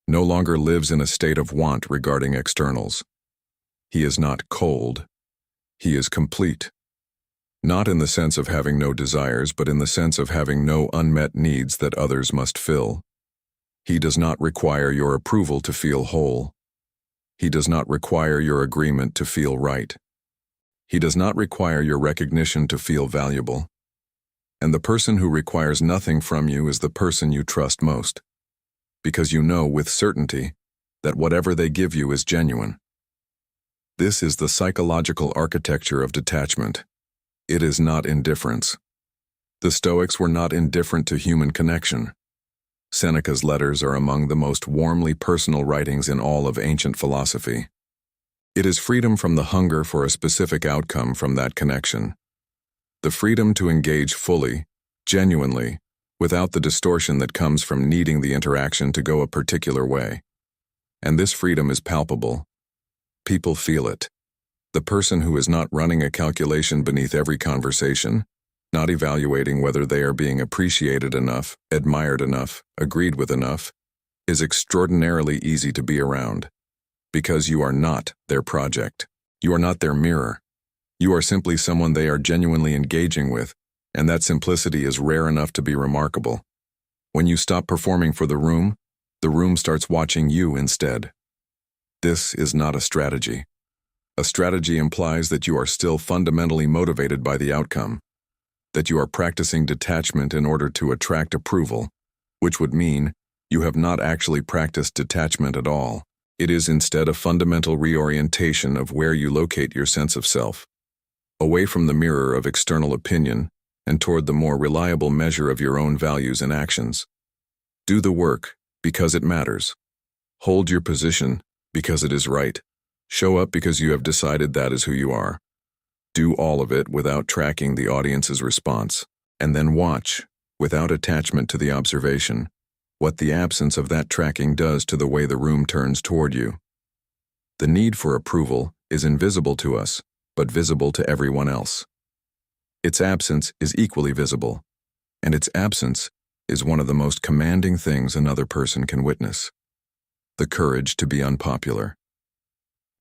no longer lives in a state of want regarding externals. He is not cold. He is complete. Not in the sense of having no desires, but in the sense of having no unmet needs that others must fill. He does not require your approval to feel whole. He does not require your agreement to feel right. He does not require your recognition to feel valuable. And the person who requires nothing from you is the person you trust most, because you know with certainty that whatever they give you is genuine. This is the psychological architecture of detachment. It is not indifference. The Stoics were not indifferent to human connection. Seneca's letters are among the most warmly personal writings in all of ancient philosophy. It is freedom from the hunger for a specific outcome from that connection. The freedom to engage fully, genuinely, without the distortion that comes from needing the interaction to go a particular way. And this freedom is palpable. People feel it. The person who is not running a calculation beneath every conversation, not evaluating whether they are being appreciated enough, admired enough, agreed with enough, is extraordinarily easy to be around. Because you are not their project. You are not their mirror. You are simply someone they are genuinely engaging with, and that simplicity is rare enough to be remarkable. When you stop performing for the room starts watching you instead. This is not a strategy. A strategy implies that you are still fundamentally motivated by the outcome, that you are practicing detachment in order to attract approval, which would mean you have not actually practiced detachment at all. It is instead a fundamental reorientation of where you locate your sense of self, away from the mirror of external opinion and toward the more reliable measure of your own values and actions. Do the work because it matters. Hold your position because it is right. Show up because you have decided that is who you are. Do all of it without tracking the audience's response, and then watch, without attachment to the observation, what the absence of that tracking does to the way the room turns toward you. The need for approval is invisible to us, but visible to everyone else. Its absence is equally visible, and its absence is one of the most commanding things another person can witness. The courage to be unpopular.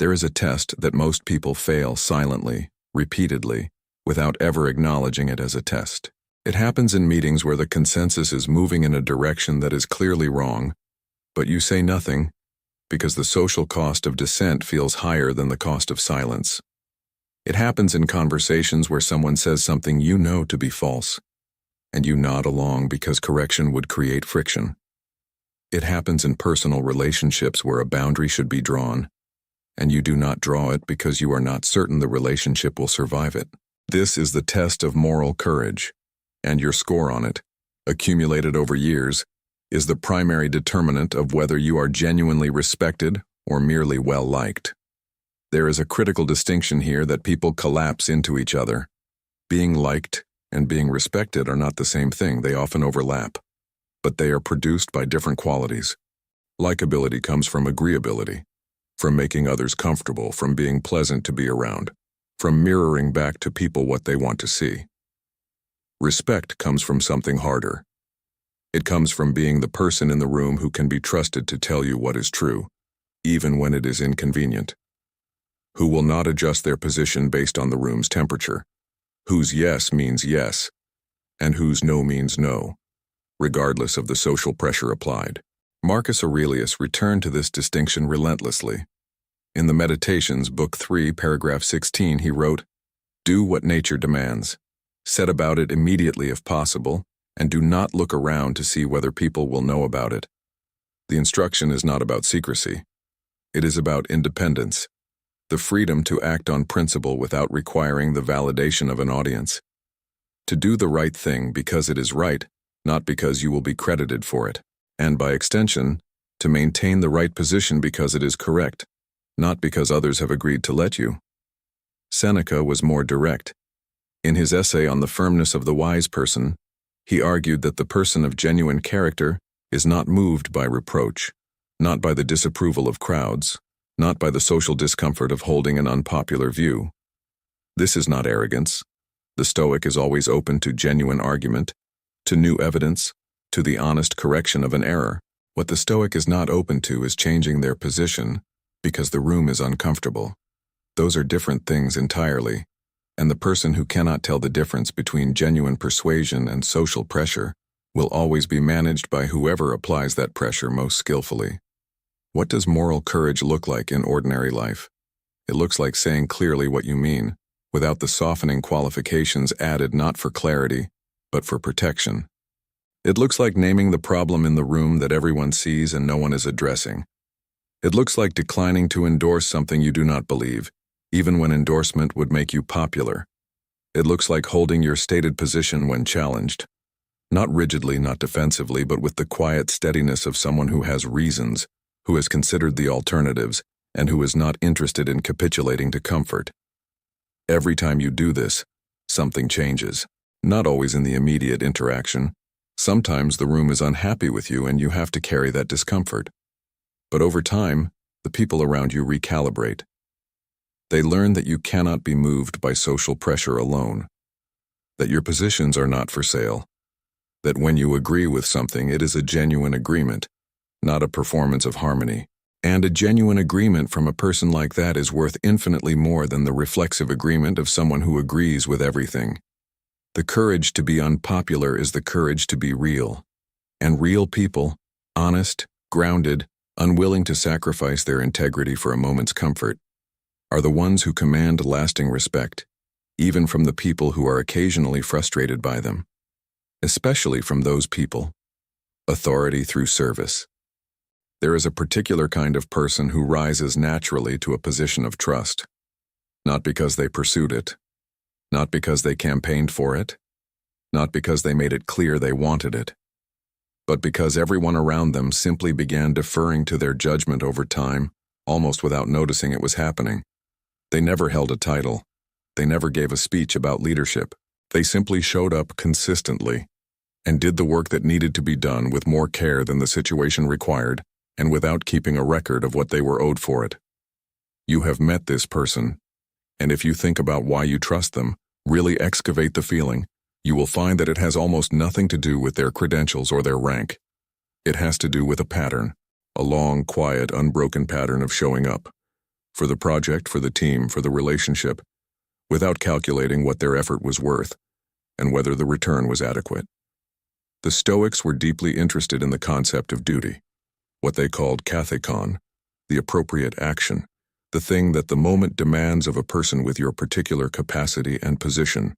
There is a test that most people fail silently, repeatedly, without ever acknowledging it as a test. It happens in meetings where the consensus is moving in a direction that is clearly wrong, but you say nothing because the social cost of dissent feels higher than the cost of silence. It happens in conversations where someone says something you know to be false, and you nod along because correction would create friction. It happens in personal relationships where a boundary should be drawn, and you do not draw it because you are not certain the relationship will survive it. This is the test of moral courage, and your score on it, accumulated over years, is the primary determinant of whether you are genuinely respected or merely well-liked. There is a critical distinction here that people collapse into each other. Being liked and being respected are not the same thing. They often overlap, but they are produced by different qualities. Likability comes from agreeability, from making others comfortable, from being pleasant to be around, from mirroring back to people what they want to see. Respect comes from something harder. It comes from being the person in the room who can be trusted to tell you what is true, even when it is inconvenient. Who will not adjust their position based on the room's temperature, whose yes means yes, and whose no means no, regardless of the social pressure applied. Marcus Aurelius returned to this distinction relentlessly. In the Meditations, Book 3, paragraph 16, he wrote, "Do what nature demands. Set about it immediately if possible, and do not look around to see whether people will know about it." The instruction is not about secrecy. It is about independence, the freedom to act on principle without requiring the validation of an audience. To do the right thing because it is right, not because you will be credited for it. And by extension, to maintain the right position because it is correct, not because others have agreed to let you. Seneca was more direct. In his essay on the firmness of the wise person, he argued that the person of genuine character is not moved by reproach, not by the disapproval of crowds, not by the social discomfort of holding an unpopular view. This is not arrogance. The Stoic is always open to genuine argument, to new evidence, to the honest correction of an error. What the Stoic is not open to is changing their position because the room is uncomfortable. Those are different things entirely, and the person who cannot tell the difference between genuine persuasion and social pressure will always be managed by whoever applies that pressure most skillfully. What does moral courage look like in ordinary life? It looks like saying clearly what you mean, without the softening qualifications added not for clarity, but for protection. It looks like naming the problem in the room that everyone sees and no one is addressing. It looks like declining to endorse something you do not believe, even when endorsement would make you popular. It looks like holding your stated position when challenged. Not rigidly, not defensively, but with the quiet steadiness of someone who has reasons, who has considered the alternatives, and who is not interested in capitulating to comfort. Every time you do this, something changes. Not always in the immediate interaction. Sometimes the room is unhappy with you and you have to carry that discomfort. But over time, the people around you recalibrate. They learn that you cannot be moved by social pressure alone, that your positions are not for sale, that when you agree with something, it is a genuine agreement, not a performance of harmony. And a genuine agreement from a person like that is worth infinitely more than the reflexive agreement of someone who agrees with everything. The courage to be unpopular is the courage to be real. And real people, honest, grounded, unwilling to sacrifice their integrity for a moment's comfort, are the ones who command lasting respect, even from the people who are occasionally frustrated by them, especially from those people. Authority through service. There is a particular kind of person who rises naturally to a position of trust, not because they pursued it, not because they campaigned for it, not because they made it clear they wanted it, but because everyone around them simply began deferring to their judgment over time, almost without noticing it was happening. They never held a title. They never gave a speech about leadership. They simply showed up consistently and did the work that needed to be done with more care than the situation required and without keeping a record of what they were owed for it. You have met this person, and if you think about why you trust them, really excavate the feeling, you will find that it has almost nothing to do with their credentials or their rank. It has to do with a pattern, a long, quiet, unbroken pattern of showing up, for the project, for the team, for the relationship, without calculating what their effort was worth and whether the return was adequate. The Stoics were deeply interested in the concept of duty, what they called kathekon, the appropriate action, the thing that the moment demands of a person with your particular capacity and position.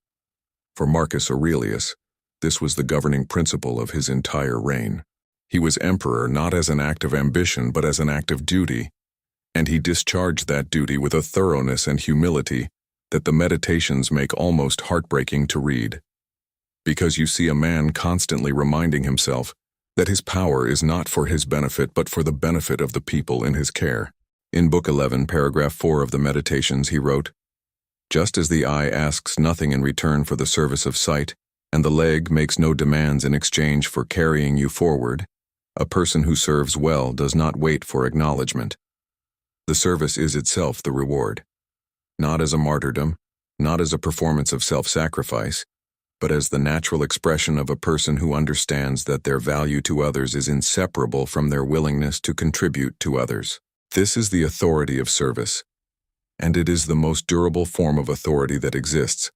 For Marcus Aurelius, this was the governing principle of his entire reign. He was emperor not as an act of ambition but as an act of duty, and he discharged that duty with a thoroughness and humility that the Meditations make almost heartbreaking to read. Because you see a man constantly reminding himself that his power is not for his benefit but for the benefit of the people in his care. In Book 11, paragraph 4 of the Meditations, he wrote, "Just as the eye asks nothing in return for the service of sight, and the leg makes no demands in exchange for carrying you forward, a person who serves well does not wait for acknowledgement. The service is itself the reward, not as a martyrdom, not as a performance of self-sacrifice, but as the natural expression of a person who understands that their value to others is inseparable from their willingness to contribute to others. This is the authority of service, and it is the most durable form of authority that exists,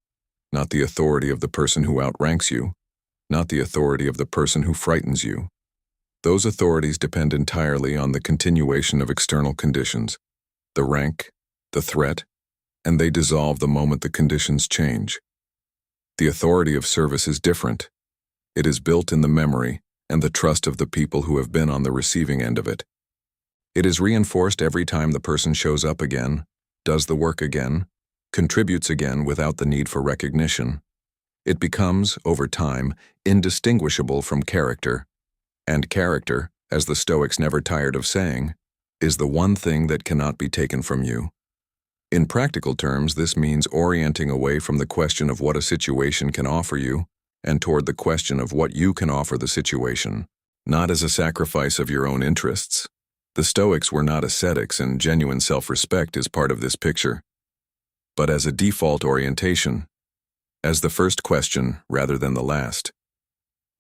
not the authority of the person who outranks you, not the authority of the person who frightens you. Those authorities depend entirely on the continuation of external conditions, the rank, the threat, and they dissolve the moment the conditions change. The authority of service is different. It is built in the memory and the trust of the people who have been on the receiving end of it. It is reinforced every time the person shows up again, does the work again, contributes again without the need for recognition. It becomes, over time, indistinguishable from character, and character, as the Stoics never tired of saying, is the one thing that cannot be taken from you. In practical terms, this means orienting away from the question of what a situation can offer you and toward the question of what you can offer the situation, not as a sacrifice of your own interests. The Stoics were not ascetics, and genuine self-respect is part of this picture, but as a default orientation, as the first question rather than the last.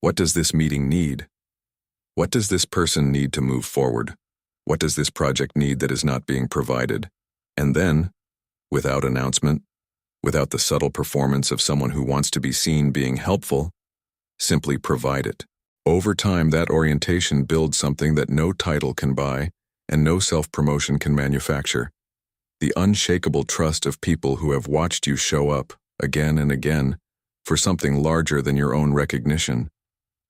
What does this meeting need? What does this person need to move forward? What does this project need that is not being provided? And then, without announcement, without the subtle performance of someone who wants to be seen being helpful, simply provide it. Over time, that orientation builds something that no title can buy and no self-promotion can manufacture. the unshakable trust of people who have watched you show up, again and again, for something larger than your own recognition.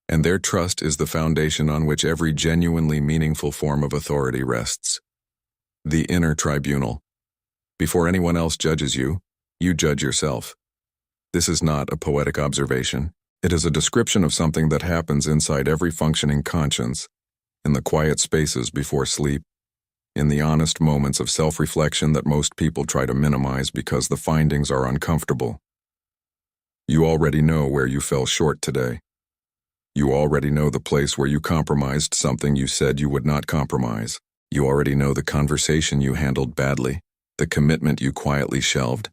And their trust is the foundation on which every genuinely meaningful form of authority rests. The Inner Tribunal. Before anyone else judges you, you judge yourself. This is not a poetic observation. It is a description of something that happens inside every functioning conscience, in the quiet spaces before sleep, in the honest moments of self-reflection that most people try to minimize because the findings are uncomfortable. You already know where you fell short today. You already know the place where you compromised something you said you would not compromise. You already know the conversation you handled badly, the commitment you quietly shelved,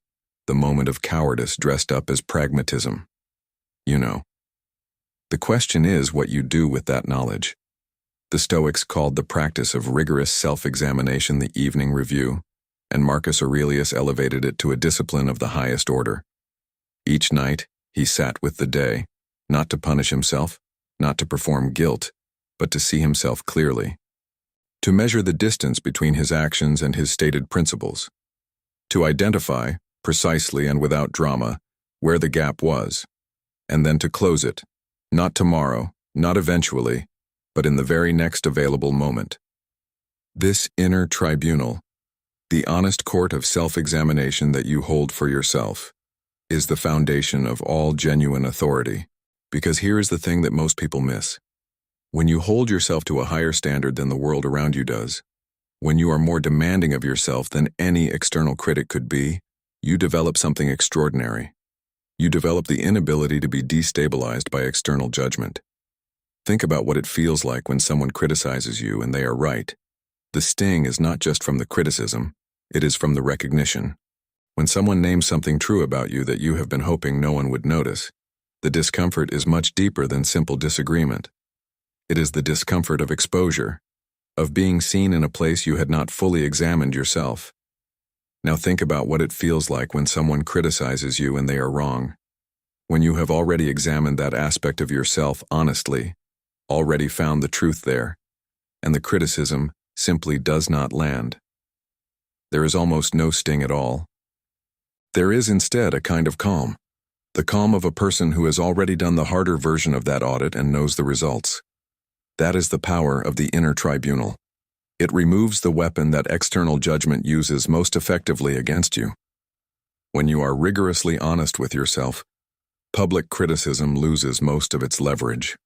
the moment of cowardice dressed up as pragmatism. You know. The question is what you do with that knowledge. The Stoics called the practice of rigorous self-examination the evening review, and Marcus Aurelius elevated it to a discipline of the highest order. Each night, he sat with the day, not to punish himself, not to perform guilt, but to see himself clearly. To measure the distance between his actions and his stated principles. To identify, precisely and without drama, where the gap was, and then to close it, not tomorrow, not eventually, but in the very next available moment. This inner tribunal, the honest court of self-examination that you hold for yourself, is the foundation of all genuine authority. Because here is the thing that most people miss. When you hold yourself to a higher standard than the world around you does, when you are more demanding of yourself than any external critic could be, you develop something extraordinary. You develop the inability to be destabilized by external judgment. Think about what it feels like when someone criticizes you and they are right. The sting is not just from the criticism, it is from the recognition. When someone names something true about you that you have been hoping no one would notice, the discomfort is much deeper than simple disagreement. It is the discomfort of exposure, of being seen in a place you had not fully examined yourself. Now think about what it feels like when someone criticizes you and they are wrong. When you have already examined that aspect of yourself honestly, already found the truth there, and the criticism simply does not land. There is almost no sting at all. There is instead a kind of calm. The calm of a person who has already done the harder version of that audit and knows the results. That is the power of the inner tribunal. It removes the weapon that external judgment uses most effectively against you. When you are rigorously honest with yourself, public criticism loses most of its leverage.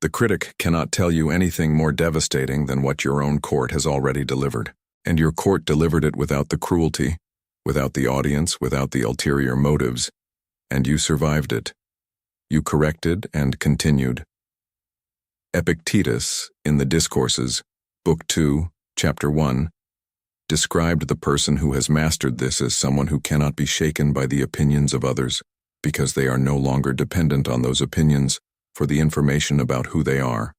The critic cannot tell you anything more devastating than what your own court has already delivered, and your court delivered it without the cruelty, without the audience, without the ulterior motives, and you survived it. You corrected and continued. Epictetus, in the Discourses, Book 2, Chapter 1, described the person who has mastered this as someone who cannot be shaken by the opinions of others, because they are no longer dependent on those opinions for the information about who they are.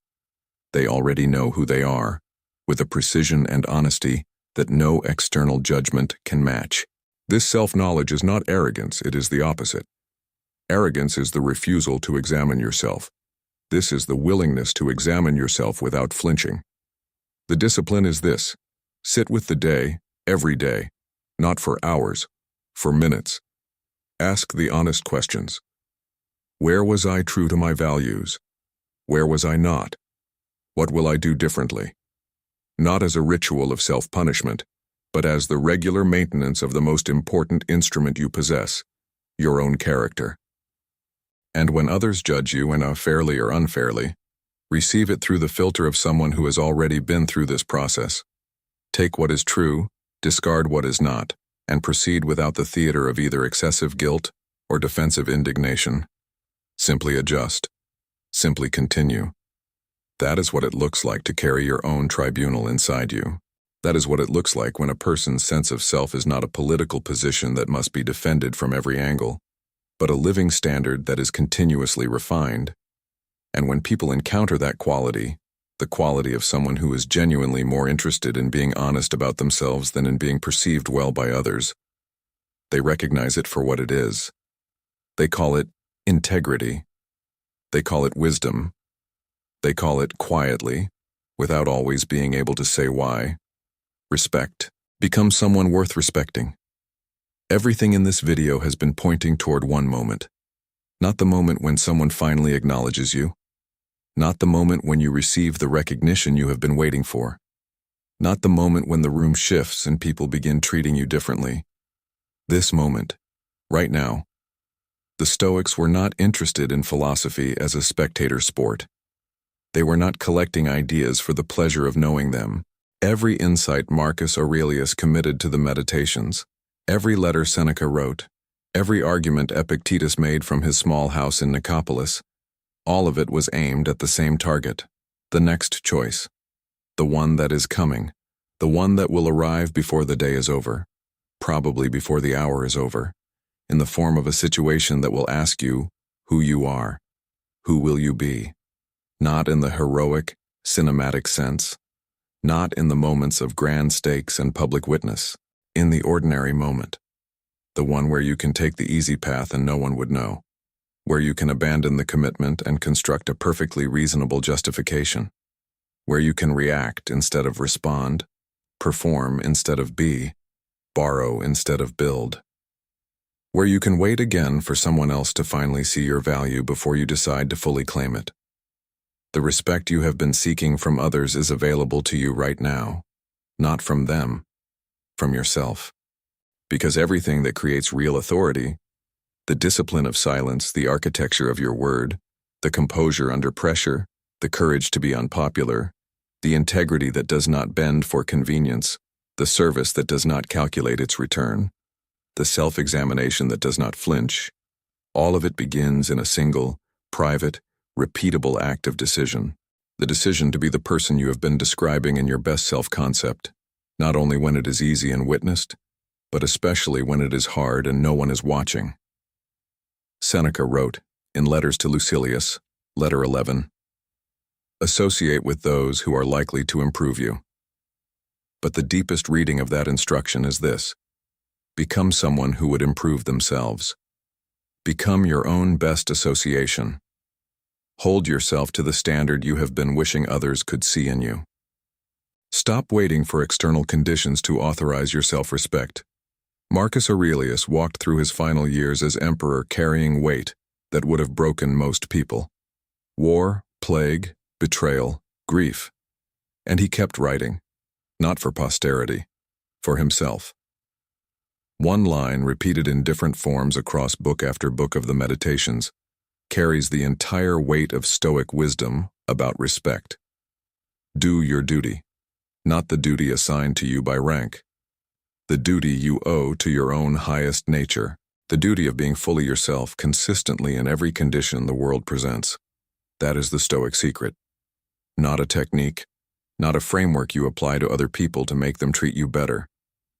They already know who they are, with a precision and honesty that no external judgment can match. This self-knowledge is not arrogance, it is the opposite. Arrogance is the refusal to examine yourself. This is the willingness to examine yourself without flinching. The discipline is this: sit with the day, every day, not for hours, for minutes. Ask the honest questions. Where was I true to my values? Where was I not? What will I do differently? Not as a ritual of self-punishment, but as the regular maintenance of the most important instrument you possess, your own character. And when others judge you, and fairly or unfairly, receive it through the filter of someone who has already been through this process. Take what is true, discard what is not, and proceed without the theater of either excessive guilt or defensive indignation. Simply adjust. Simply continue. That is what it looks like to carry your own tribunal inside you. That is what it looks like when a person's sense of self is not a political position that must be defended from every angle, but a living standard that is continuously refined. And when people encounter that quality, the quality of someone who is genuinely more interested in being honest about themselves than in being perceived well by others, they recognize it for what it is. They call it integrity. They call it wisdom. They call it quietly, without always being able to say why, respect. Become someone worth respecting. Everything in this video has been pointing toward one moment. Not the moment when someone finally acknowledges you. Not the moment when you receive the recognition you have been waiting for. Not the moment when the room shifts and people begin treating you differently. This moment, right now. The Stoics were not interested in philosophy as a spectator sport. They were not collecting ideas for the pleasure of knowing them. Every insight Marcus Aurelius committed to the Meditations, every letter Seneca wrote, every argument Epictetus made from his small house in Nicopolis, all of it was aimed at the same target, the next choice, the one that is coming, the one that will arrive before the day is over, probably before the hour is over, in the form of a situation that will ask you who you are, who will you be, not in the heroic, cinematic sense, not in the moments of grand stakes and public witness, in the ordinary moment, the one where you can take the easy path and no one would know, where you can abandon the commitment and construct a perfectly reasonable justification, where you can react instead of respond, perform instead of be, borrow instead of build, where you can wait again for someone else to finally see your value before you decide to fully claim it. The respect you have been seeking from others is available to you right now, not from them, from yourself. Because everything that creates real authority, the discipline of silence, the architecture of your word, the composure under pressure, the courage to be unpopular, the integrity that does not bend for convenience, the service that does not calculate its return, the self-examination that does not flinch, all of it begins in a single, private, repeatable act of decision. The decision to be the person you have been describing in your best self-concept, not only when it is easy and witnessed, but especially when it is hard and no one is watching. Seneca wrote, in Letters to Lucilius, Letter 11, "Associate with those who are likely to improve you." But the deepest reading of that instruction is this: become someone who would improve themselves. Become your own best association. Hold yourself to the standard you have been wishing others could see in you. Stop waiting for external conditions to authorize your self-respect. Marcus Aurelius walked through his final years as emperor carrying weight that would have broken most people. War, plague, betrayal, grief. And he kept writing, not for posterity, for himself. One line, repeated in different forms across book after book of the Meditations, carries the entire weight of Stoic wisdom about respect. Do your duty, not the duty assigned to you by rank. The duty you owe to your own highest nature, the duty of being fully yourself consistently in every condition the world presents. That is the Stoic secret. Not a technique, not a framework you apply to other people to make them treat you better.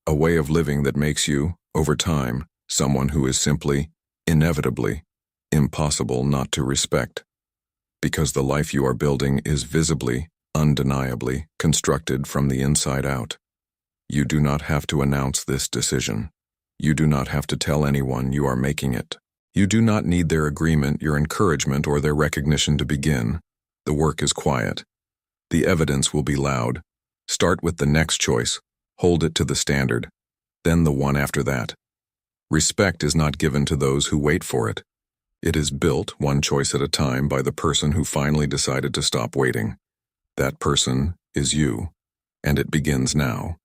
A way of living that makes you, over time, someone who is simply, inevitably, impossible not to respect. Because the life you are building is visibly, undeniably, constructed from the inside out. You do not have to announce this decision. You do not have to tell anyone you are making it. You do not need their agreement, your encouragement, or their recognition to begin. The work is quiet. The evidence will be loud. Start with the next choice. Hold it to the standard. Then the one after that. Respect is not given to those who wait for it. It is built, one choice at a time, by the person who finally decided to stop waiting. That person is you, and it begins now.